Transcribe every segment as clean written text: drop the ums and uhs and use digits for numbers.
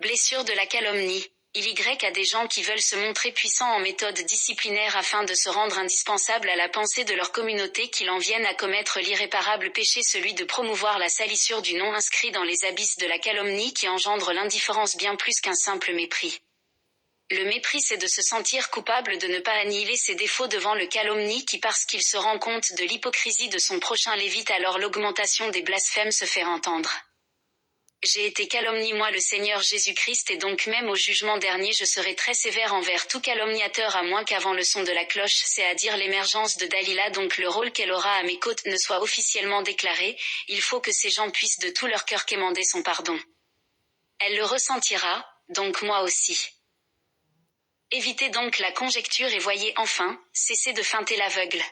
Blessure de la calomnie. Il y a des gens qui veulent se montrer puissants en méthode disciplinaire afin de se rendre indispensables à la pensée de leur communauté qu'ils en viennent à commettre l'irréparable péché, celui de promouvoir la salissure du non inscrit dans les abysses de la calomnie qui engendre l'indifférence bien plus qu'un simple mépris. Le mépris, c'est de se sentir coupable de ne pas annihiler ses défauts devant le calomnie qui, parce qu'il se rend compte de l'hypocrisie de son prochain, l'évite, alors l'augmentation des blasphèmes se fait entendre. J'ai été calomnie, moi le Seigneur Jésus-Christ, et donc même au jugement dernier je serai très sévère envers tout calomniateur, à moins qu'avant le son de la cloche, c'est-à-dire l'émergence de Dalila, donc le rôle qu'elle aura à mes côtés, ne soit officiellement déclaré. Il faut que ces gens puissent de tout leur cœur quémander son pardon. Elle le ressentira, donc moi aussi. Évitez donc la conjecture et voyez enfin, cessez de feinter l'aveugle.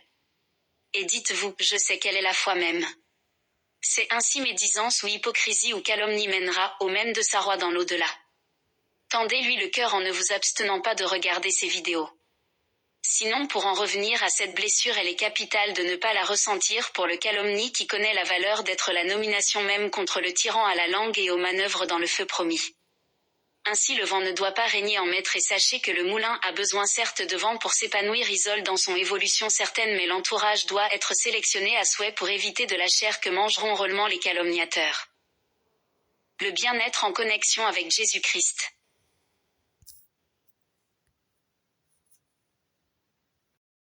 Et dites-vous, je sais quelle est la foi même. C'est ainsi médisance ou hypocrisie ou calomnie mènera, au même de sa roi dans l'au-delà. Tendez-lui le cœur en ne vous abstenant pas de regarder ses vidéos. Sinon, pour en revenir à cette blessure, elle est capitale de ne pas la ressentir pour le calomnie qui connaît la valeur d'être la nomination même contre le tyran à la langue et aux manœuvres dans le feu promis. Ainsi le vent ne doit pas régner en maître, et sachez que le moulin a besoin certes de vent pour s'épanouir, isole dans son évolution certaine, mais l'entourage doit être sélectionné à souhait pour éviter de la chair que mangeront rôlement les calomniateurs. Le bien-être en connexion avec Jésus-Christ.